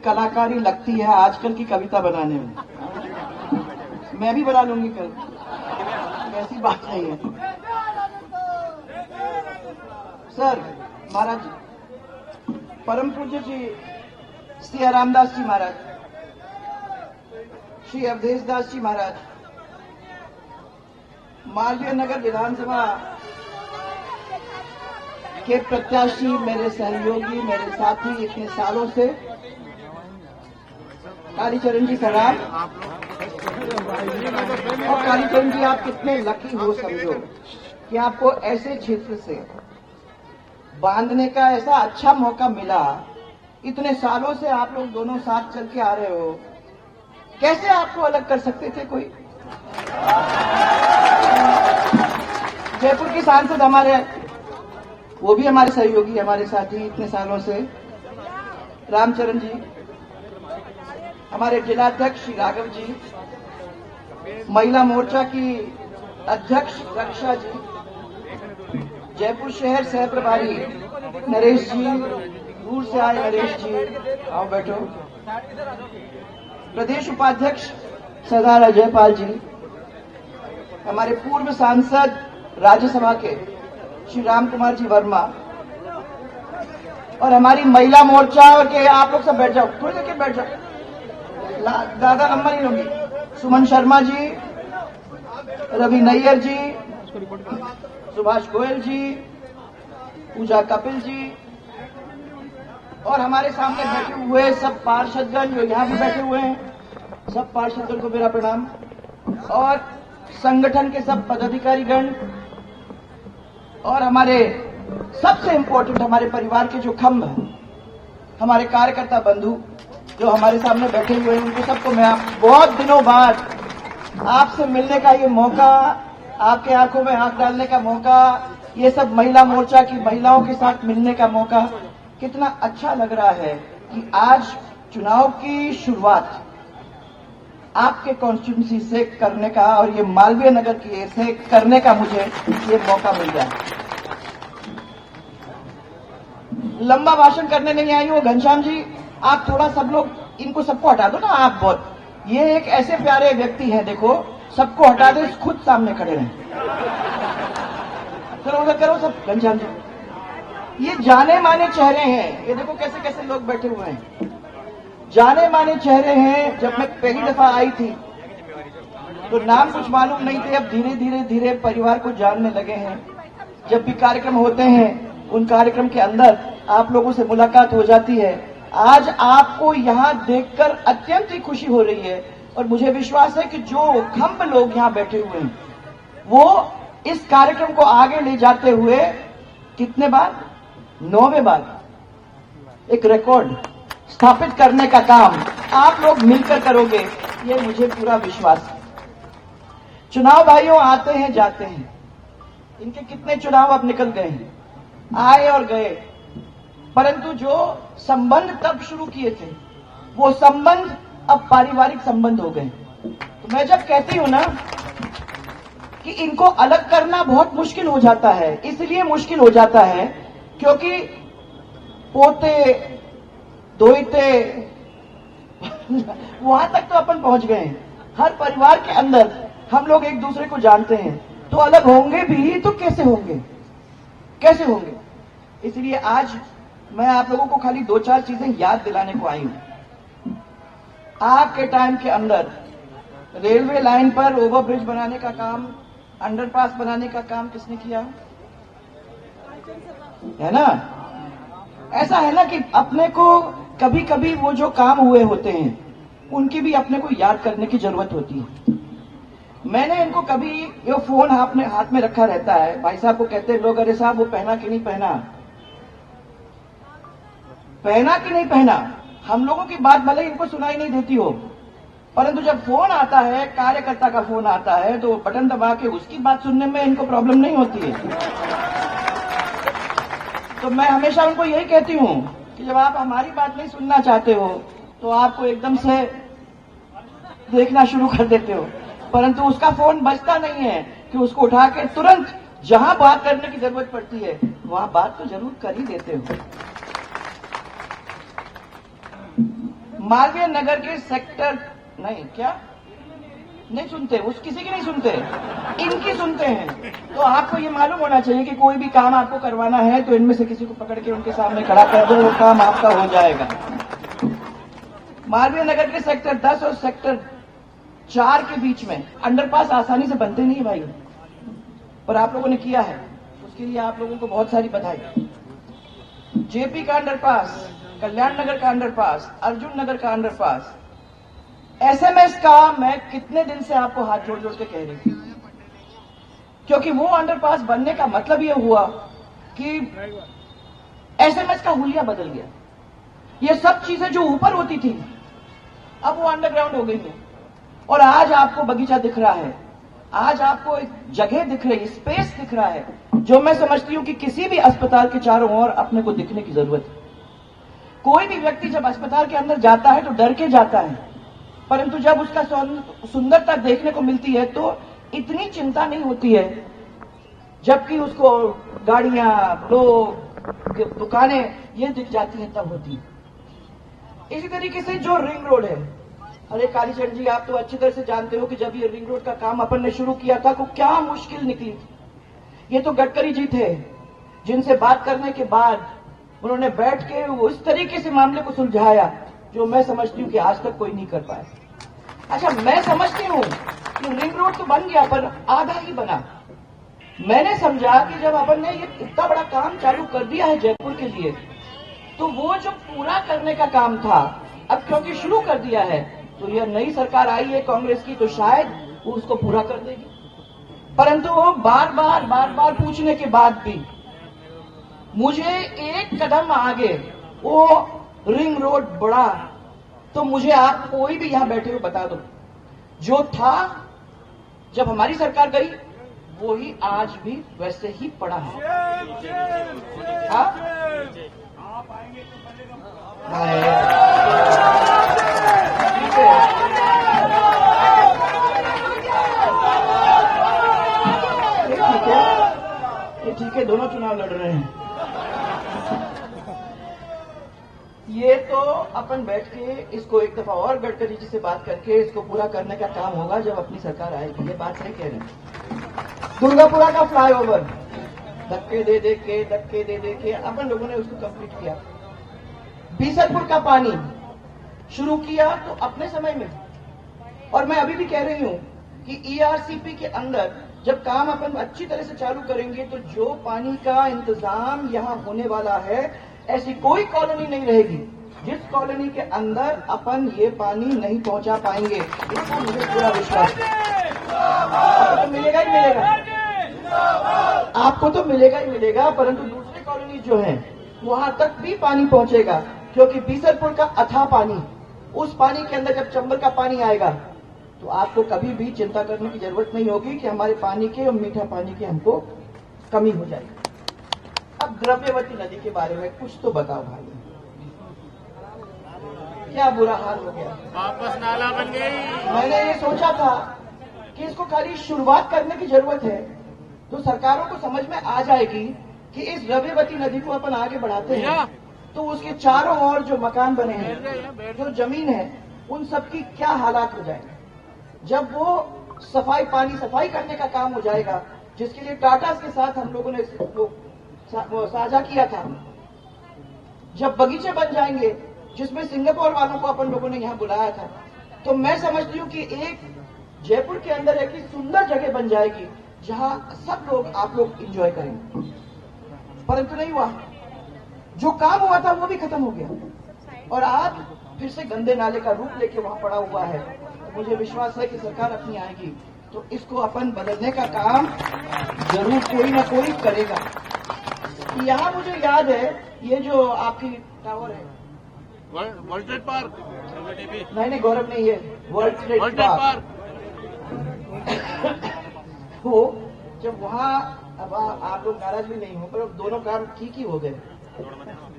कलाकारी लगती है आजकल की कविता बनाने में। मैं भी बना लूंगी कल, ऐसी बात नहीं है। सर, महाराज जी, परम पूज्य जी श्री रामदास जी महाराज, श्री अवधेश दास जी महाराज, मालवीय नगर विधानसभा के प्रत्याशी, मेरे सहयोगी, मेरे साथी इतने सालों से, कालीचरण जी सराम। और कालीचरण जी, आप कितने लकी हो समझो कि आपको ऐसे क्षेत्र से बांधने का ऐसा अच्छा मौका मिला। इतने सालों से आप लोग दोनों साथ चल के आ रहे हो, कैसे आपको अलग कर सकते थे कोई? जयपुर की सांसद हमारे, वो भी हमारे सहयोगी, हमारे साथी इतने सालों से, रामचरण जी, हमारे जिलाध्यक्ष श्री राघव जी, महिला मोर्चा की अध्यक्ष रक्षा जी, जयपुर शहर सह प्रभारी नरेश जी, दूर से आए नरेश जी, आओ बैठो, प्रदेश उपाध्यक्ष सरदार अजयपाल जी, हमारे पूर्व सांसद राज्यसभा के श्री राम कुमार जी वर्मा, और हमारी महिला मोर्चा के, आप लोग सब बैठ जाओ, थोड़ी देर बैठ जाओ, दादा लंबा नहीं होगी, सुमन शर्मा जी, रवि नैयर जी, सुभाष गोयल जी, पूजा कपिल जी, और हमारे सामने बैठे हुए सब पार्षदगण जो यहाँ भी बैठे हुए हैं, सब पार्षदगण को मेरा प्रणाम, और संगठन के सब पदाधिकारीगण, और हमारे सबसे इम्पोर्टेंट हमारे परिवार के जो खंभ हैं, हमारे कार्यकर्ता बंधु जो हमारे सामने बैठे हुए हैं, उनको सबको मैं बहुत दिनों बाद आपसे मिलने का ये मौका, आपके आंखों में आंख डालने का मौका, ये सब महिला मोर्चा की महिलाओं के साथ मिलने का मौका, कितना अच्छा लग रहा है कि आज चुनाव की शुरुआत आपके कॉन्स्टिट्यूंसी से करने का, और ये मालवीय नगर की से करने का मुझे ये मौका मिल गया। लंबा भाषण करने नहीं आई हो घनश्याम जी, आप थोड़ा सब लोग इनको सबको हटा दो ना। आप बहुत, ये एक ऐसे प्यारे व्यक्ति हैं, देखो सबको हटा दो, खुद सामने खड़े रहें। चलो उधर करो सब, घनश्याम जी, ये जाने माने चेहरे हैं, ये देखो कैसे कैसे लोग बैठे हुए हैं, जाने माने चेहरे हैं। जब मैं पहली दफा आई थी तो नाम कुछ मालूम नहीं थे, अब धीरे धीरे धीरे परिवार को जानने लगे हैं। जब भी कार्यक्रम होते हैं, उन कार्यक्रम के अंदर आप लोगों से मुलाकात हो जाती है। आज आपको यहाँ देखकर अत्यंत ही खुशी हो रही है, और मुझे विश्वास है कि जो खंभ लोग यहाँ बैठे हुए हैं, वो इस कार्यक्रम को आगे ले जाते हुए कितने बार, 9वें बार एक रिकॉर्ड स्थापित करने का काम आप लोग मिलकर करोगे, ये मुझे पूरा विश्वास है। चुनाव भाइयों आते हैं जाते हैं, इनके कितने चुनाव अब निकल गए हैं, आए और गए, परंतु जो संबंध तब शुरू किए थे, वो संबंध अब पारिवारिक संबंध हो गए। तो मैं जब कहती हूं ना कि इनको अलग करना बहुत मुश्किल हो जाता है, इसलिए मुश्किल हो जाता है क्योंकि पोते दोइते वहां तक तो अपन पहुंच गए हैं। हर परिवार के अंदर हम लोग एक दूसरे को जानते हैं, तो अलग होंगे भी तो कैसे होंगे, कैसे होंगे। इसलिए आज मैं आप लोगों को खाली 2-4 चीजें याद दिलाने को आई हूं। आपके टाइम के अंदर रेलवे लाइन पर ओवरब्रिज बनाने का काम, अंडरपास बनाने का काम किसने किया है ना? ऐसा है ना कि अपने को कभी कभी वो जो काम हुए होते हैं उनकी भी अपने को याद करने की जरूरत होती है। मैंने इनको कभी, ये फोन हाथ में रखा रहता है, भाई साहब को कहते हैं लोग, अरे साहब वो पहना कि नहीं पहना, पहना कि नहीं पहना। हम लोगों की बात भले इनको सुनाई नहीं देती हो, परंतु जब फोन आता है, कार्यकर्ता का फोन आता है, तो बटन दबा के उसकी बात सुनने में इनको प्रॉब्लम नहीं होती है। तो मैं हमेशा उनको यही कहती हूं कि जब आप हमारी बात नहीं सुनना चाहते हो तो आपको एकदम से देखना शुरू कर देते हो, परंतु उसका फोन बजता नहीं है कि उसको उठा के तुरंत जहां बात करने की जरूरत पड़ती है वहां बात तो जरूर कर ही देते हो। मालवीय नगर के सेक्टर नहीं क्या नहीं सुनते, उस किसी की नहीं सुनते, इनकी सुनते हैं। तो आपको ये मालूम होना चाहिए कि कोई भी काम आपको करवाना है तो इनमें से किसी को पकड़ के उनके सामने खड़ा कर दो, वो काम आपका हो जाएगा। मालवीय नगर के सेक्टर 10 और सेक्टर 4 के बीच में अंडरपास आसानी से बनते नहीं भाई, पर आप लोगों ने किया है, उसके लिए आप लोगों को बहुत सारी बधाई। जेपी का अंडरपास, कल्याण नगर का अंडरपास, अर्जुन नगर का अंडरपास, एसएमएस का मैं कितने दिन से आपको हाथ जोड़ जोड़ के कह रही थी, क्योंकि वो अंडरपास बनने का मतलब ये हुआ कि एसएमएस का हुलिया बदल गया। ये सब चीजें जो ऊपर होती थी अब वो अंडरग्राउंड हो गई है, और आज आपको बगीचा दिख रहा है, आज आपको एक जगह दिख रही है, स्पेस दिख रहा है, जो मैं समझती हूं कि किसी भी अस्पताल के चारों ओर अपने को दिखने की जरूरत है। कोई भी व्यक्ति जब अस्पताल के अंदर जाता है तो डर के जाता है, परंतु जब उसका सुंदरता देखने को मिलती है तो इतनी चिंता नहीं होती है, जबकि उसको गाड़ियां, लोग, दुकानें ये दिख जाती हैं तब होती है। इसी तरीके से जो रिंग रोड है, अरे कालीचरण जी आप तो अच्छी तरह से जानते हो कि जब ये रिंग रोड का काम अपन ने शुरू किया था तो क्या मुश्किल निकली थी। ये तो गडकरी जी थे जिनसे बात करने के बाद उन्होंने बैठ के वो इस तरीके से मामले को सुलझाया जो मैं समझती हूँ कि आज तक कोई नहीं कर पाया। अच्छा, मैं समझती हूँ कि रिंग रोड तो बन गया पर आधा ही बना। मैंने समझा कि जब अपन ने ये इतना बड़ा काम चालू कर दिया है जयपुर के लिए, तो वो जो पूरा करने का काम था अब क्योंकि शुरू कर दिया है तो यह नई सरकार आई है कांग्रेस की, तो शायद वो उसको पूरा कर देगी। परंतु वो बार बार पूछने के बाद भी मुझे एक कदम आगे वो रिंग रोड बढ़ा, तो मुझे आप कोई भी यहां बैठे हुए बता दो, जो था जब हमारी सरकार गई वो ही आज भी वैसे ही पड़ा है। हाँ? ठीक है, दोनों चुनाव लड़ रहे हैं। ये तो अपन बैठ के इसको एक दफा और गडकरी जी से बात करके इसको पूरा करने का काम होगा जब अपनी सरकार आएगी। ये बात सही कह रहे हैं। दुर्गापुरा का फ्लाईओवर धक्के दे दे के अपन लोगों ने उसको कंप्लीट किया। बीसलपुर का पानी शुरू किया तो अपने समय में, और मैं अभी भी कह रही हूं कि ईआरसीपी के अंदर जब काम अपन अच्छी तरह से चालू करेंगे तो जो पानी का इंतजाम यहां होने वाला है, ऐसी कोई कॉलोनी नहीं रहेगी जिस कॉलोनी के अंदर अपन ये पानी नहीं पहुंचा पाएंगे। इसका मुझे पूरा विश्वास है। आपको तो मिलेगा ही मिलेगा, आपको तो मिलेगा ही मिलेगा, परंतु दूसरी कॉलोनी जो है वहां तक भी पानी पहुंचेगा, क्योंकि बीसलपुर का अथाह पानी, उस पानी के अंदर जब चंबल का पानी आएगा तो आपको कभी भी चिंता करने की जरूरत नहीं होगी कि हमारे पानी के और मीठा पानी की हमको कमी हो जाएगी। अब द्रव्यवती नदी के बारे में कुछ तो बताओ भाई, क्या बुरा हाल हो गया, वापस नाला बन गई। मैंने ये सोचा था कि इसको खाली शुरुआत करने की जरूरत है तो सरकारों को समझ में आ जाएगी कि इस द्रव्यवती नदी को अपन आगे बढ़ाते हैं तो उसके चारों ओर जो मकान बने हैं, जो जमीन है, उन सबकी क्या हालात हो जाएंगे जब वो सफाई करने का काम हो जाएगा, जिसके लिए टाटा के साथ हम लोगों ने साझा किया था। जब बगीचे बन जाएंगे जिसमें सिंगापुर वालों को अपन लोगों ने यहां बुलाया था, तो मैं समझती हूं कि एक जयपुर के अंदर एक सुंदर जगह बन जाएगी जहां सब लोग, आप लोग एंजॉय करेंगे। परंतु नहीं हुआ, जो काम हुआ था वो भी खत्म हो गया और आज फिर से गंदे नाले का रूप लेके वहां पड़ा हुआ है। तो मुझे विश्वास है कि सरकार अपनी आएगी तो इसको अपन बदलने का काम जरूर कोई ना कोई करेगा। यहाँ मुझे याद है ये जो आपकी टावर है, वर्ल्ड ट्रेड पार्क, नहीं गौरव नहीं, ये वर्ल्ड ट्रेड पार्क। वो जब वहाँ, अब आप लोग नाराज भी नहीं हो, पर अब दोनों काम ठीक ही हो गए।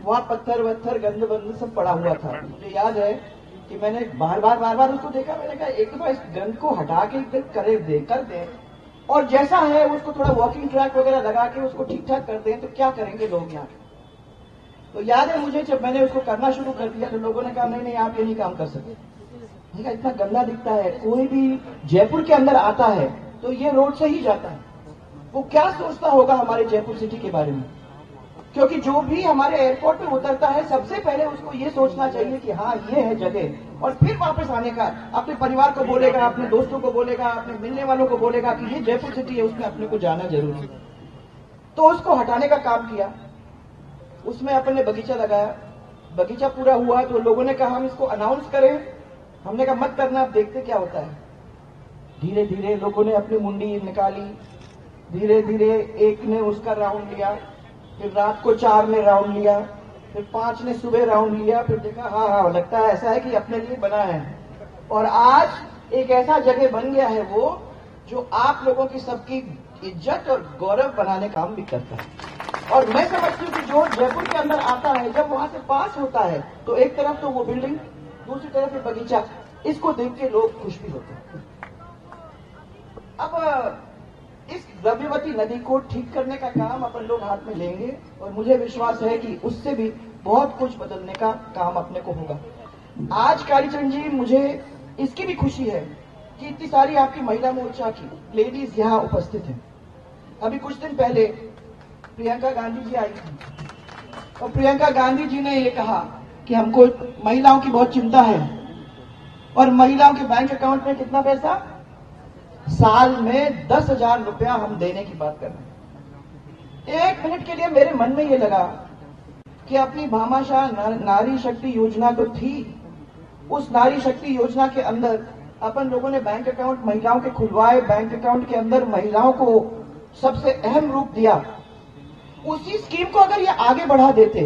वहाँ पत्थर वत्थर गंद बंद सब पड़ा हुआ था। मुझे याद है कि मैंने बार बार उसको देखा, मैंने कहा एक तो इस गंद को हटा के कर दे और जैसा है उसको थोड़ा वॉकिंग ट्रैक वगैरह लगा के उसको ठीक ठाक कर दें तो क्या करेंगे लोग यहाँ। तो याद है मुझे, जब मैंने उसको करना शुरू कर दिया तो लोगों ने कहा नहीं नहीं आप ये नहीं काम कर सकते। मैंने कहा इतना गंदा दिखता है, कोई भी जयपुर के अंदर आता है तो ये रोड से ही जाता है, वो क्या सोचता होगा हमारे जयपुर सिटी के बारे में? क्योंकि जो भी हमारे एयरपोर्ट पे उतरता है सबसे पहले उसको ये सोचना चाहिए कि हाँ ये है जगह, और फिर वापस आने का अपने परिवार को बोलेगा, अपने दोस्तों को बोलेगा, अपने मिलने वालों को बोलेगा कि ये जयपुर सिटी है, उसमें अपने को जाना जरूरी है। तो उसको हटाने का काम किया, उसमें अपन ने बगीचा लगाया, बगीचा पूरा हुआ तो लोगों ने कहा हम इसको अनाउंस करें, हमने कहा मत करना, अब देखते क्या होता है। धीरे धीरे लोगों ने अपनी मुंडी निकाली, धीरे धीरे एक ने उसका राउंड लिया, फिर रात को 4 ने राउंड लिया, फिर 5 ने सुबह राउंड लिया, फिर देखा हाँ लगता है ऐसा है कि अपने लिए बना है, और आज एक ऐसा जगह बन गया है वो जो आप लोगों की सबकी इज्जत और गौरव बनाने काम भी करता है। और मैं समझती हूँ कि जो जयपुर के अंदर आता है जब वहां से पास होता है तो एक तरफ तो वो बिल्डिंग, दूसरी तरफ ये बगीचा, इसको देख के लोग खुश भी होते हैं। अब इस द्रव्यवती नदी को ठीक करने का काम अपन लोग हाथ में लेंगे और मुझे विश्वास है कि उससे भी बहुत कुछ बदलने का काम अपने को होगा। आज कालीचरण जी, मुझे इसकी भी खुशी है कि इतनी सारी आपकी महिला मोर्चा की लेडीज यहाँ उपस्थित हैं। अभी कुछ दिन पहले प्रियंका गांधी जी आई थी और प्रियंका गांधी जी ने ये कहा कि हमको महिलाओं की बहुत चिंता है, और महिलाओं के बैंक अकाउंट में कितना पैसा, साल में 10,000 रुपया हम देने की बात कर रहे हैं। एक मिनट के लिए मेरे मन में ये लगा कि अपनी भामाशाह नारी शक्ति योजना तो थी, उस नारी शक्ति योजना के अंदर अपन लोगों ने बैंक अकाउंट महिलाओं के खुलवाए, बैंक अकाउंट के अंदर महिलाओं को सबसे अहम रूप दिया। उसी स्कीम को अगर ये आगे बढ़ा देते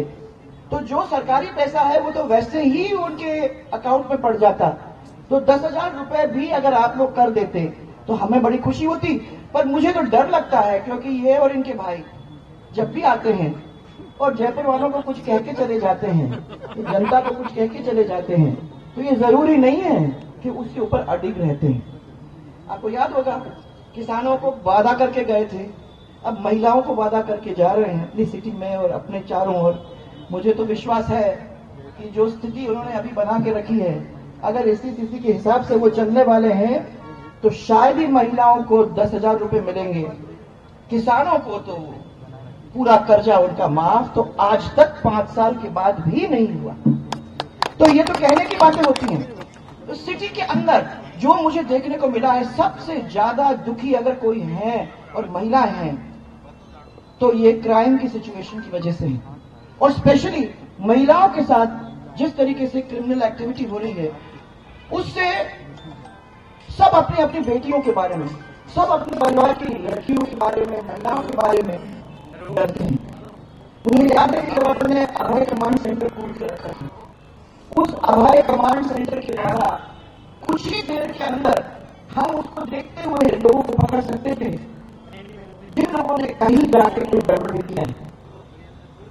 तो जो सरकारी पैसा है वो तो वैसे ही उनके अकाउंट में पड़ जाता, तो 10,000 रुपए भी अगर आप लोग कर देते तो हमें बड़ी खुशी होती। पर मुझे तो डर लगता है क्योंकि ये और इनके भाई जब भी आते हैं और जयपुर वालों को कुछ कह के चले जाते हैं, जनता को कुछ कह के चले जाते हैं, तो ये जरूरी नहीं है कि उसके ऊपर अडिग रहते हैं। आपको याद होगा किसानों को वादा करके गए थे, अब महिलाओं को वादा करके जा रहे हैं अपनी सिटी में और अपने चारों ओर। मुझे तो विश्वास है कि जो स्थिति उन्होंने अभी बना के रखी है, अगर इसी स्थिति के हिसाब से वो चलने वाले हैं तो शायद ही महिलाओं को 10,000 रुपए मिलेंगे, किसानों को तो पूरा कर्जा उनका माफ, तो आज तक 5 साल के बाद भी नहीं हुआ। तो ये तो कहने की बातें होती हैं। तो सिटी के अंदर जो मुझे देखने को मिला है, सबसे ज्यादा दुखी अगर कोई है और महिलाएं हैं तो ये क्राइम की सिचुएशन की वजह से है, और स्पेशली महिलाओं के साथ जिस तरीके से क्रिमिनल एक्टिविटी हो रही है, उससे सब अपनी अपनी बेटियों के बारे में, सब अपने परिवार की लड़कियों के बारे में, महिलाओं के बारे में डरते हैं। मुझे याद है कि जब अपने अभय कमांड सेंटर खोल के रखा था, उस अभय कमांड सेंटर के द्वारा कुछ ही देर के अंदर हम उसको देखते हुए लोगों को पकड़ सकते थे जिन लोगों ने कहीं जाके कोई गड़बड़ी किया है।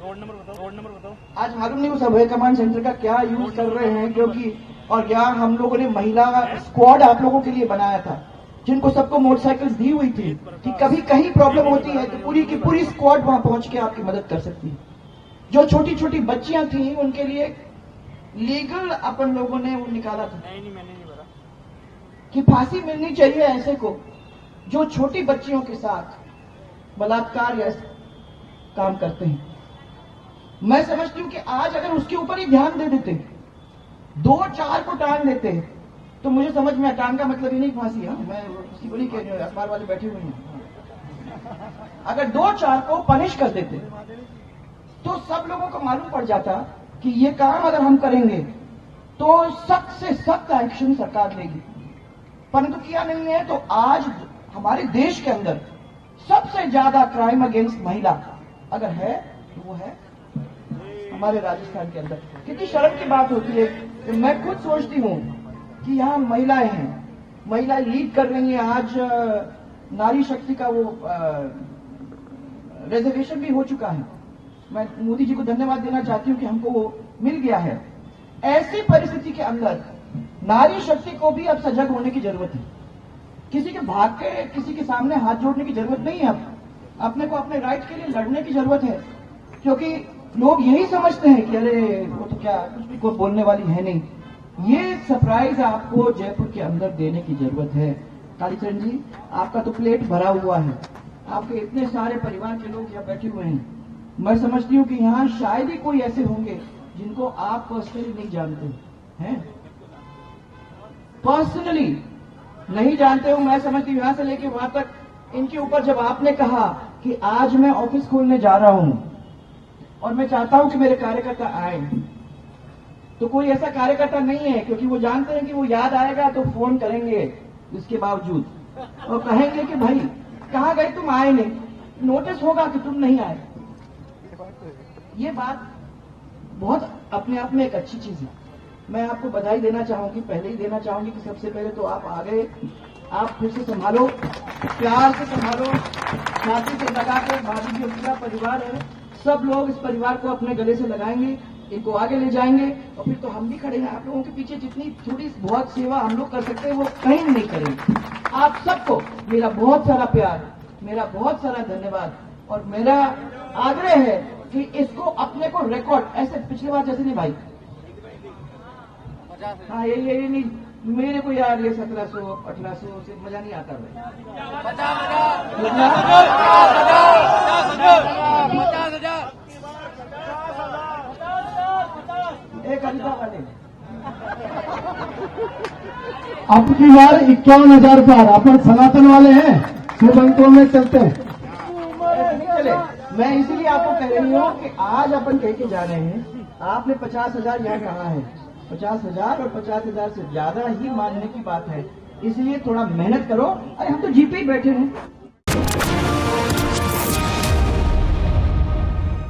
रोड नंबर बताओ। आज मालूम नहीं उस अभय कमांड सेंटर का क्या यूज कर रहे हैं, क्योंकि और क्या हम लोगों ने महिला स्क्वाड आप लोगों के लिए बनाया था, जिनको सबको मोटरसाइकिल्स दी हुई थी कि कभी कहीं प्रॉब्लम होती है तो पूरी की पूरी स्क्वाड वहां पहुंच के आपकी मदद कर सकती है। जो छोटी छोटी बच्चियां थी उनके लिए लीगल अपन लोगों ने वो निकाला था कि फांसी मिलनी चाहिए ऐसे को जो छोटी बच्चियों के साथ बलात्कार या काम करते हैं। मैं समझती हूं कि आज अगर उसके ऊपर ही ध्यान दे देते, 2-4 को टांग देते, तो मुझे समझ में, टांग का मतलब ही नहीं फांसी, हाँ मैं किसी को नहीं कह रही हूं, अखबार वाले बैठे हुए हैं, अगर 2-4 को पनिश कर देते तो सब लोगों को मालूम पड़ जाता कि ये काम अगर हम करेंगे तो सख्त से सख्त एक्शन सरकार लेगी। परंतु किया नहीं है, तो आज हमारे देश के अंदर सबसे ज्यादा क्राइम अगेंस्ट महिला अगर है तो वो है हमारे राजस्थान के अंदर। कितनी शर्म की बात होती है कि मैं खुद सोचती हूं कि यहाँ महिलाएं हैं, महिलाएं लीड कर रही हैं। आज नारी शक्ति का वो रिजर्वेशन भी हो चुका है। मैं मोदी जी को धन्यवाद देना चाहती हूं कि हमको वो मिल गया है। ऐसी परिस्थिति के अंदर नारी शक्ति को भी अब सजग होने की जरूरत है। किसी के भाग के किसी के सामने हाथ जोड़ने की जरूरत नहीं है। अब अपने को अपने राइट के लिए लड़ने की जरूरत है, क्योंकि लोग यही समझते हैं कि अरे वो तो क्या कुछ भी कोई बोलने वाली है नहीं। ये सरप्राइज आपको जयपुर के अंदर देने की जरूरत है। कालीचरण जी, आपका तो प्लेट भरा हुआ है, आपके इतने सारे परिवार के लोग यहाँ बैठे हुए हैं। मैं समझती हूँ कि यहाँ शायद ही कोई ऐसे होंगे जिनको आप पर्सनली नहीं जानते हैं, पर्सनली नहीं जानते हो। मैं समझती हूँ यहाँ से लेके वहां तक, इनके ऊपर जब आपने कहा कि आज मैं ऑफिस खोलने जा रहा हूं और मैं चाहता हूं कि मेरे कार्यकर्ता आए, तो कोई ऐसा कार्यकर्ता नहीं है, क्योंकि वो जानते हैं कि वो याद आएगा तो फोन करेंगे इसके बावजूद और कहेंगे कि भाई कहां गए तुम, आए नहीं, नोटिस होगा कि तुम नहीं आए। ये बात बहुत अपने आप में एक अच्छी चीज है। मैं आपको बधाई देना चाहूंगी, पहले ही देना चाहूंगी कि सबसे पहले तो आप आ गए, आप फिर से संभालो, प्यार से संभालो, छाती से लगा के। भाभी जी पूरा परिवार है, सब लोग इस परिवार को अपने गले से लगाएंगे, इनको आगे ले जाएंगे और फिर तो हम भी खड़े हैं आप लोगों के पीछे। जितनी थोड़ी बहुत सेवा हम लोग कर सकते हैं वो कहीं नहीं करेंगे। आप सबको मेरा बहुत सारा प्यार, मेरा बहुत सारा धन्यवाद और मेरा आग्रह है कि इसको अपने को रिकॉर्ड ऐसे पिछले बार जैसे नहीं भाई, हाँ ये नहीं मेरे को यार, ये 1700 1800 से मजा नहीं आता भाई। 50,000 कविता वाले अब की बार 51,000 पार। अपन सनातन वाले हैं, शुभ अंकों में चलते हैं। ऐसे नहीं चले। मैं इसीलिए आपको कह रही हूँ कि आज अपन कह के जा रहे हैं, आपने 50,000 यहाँ कहा है, 50,000 और 50,000 से ज्यादा ही मानने की बात है, इसलिए थोड़ा मेहनत करो। अरे हम तो जीपे ही बैठे हैं,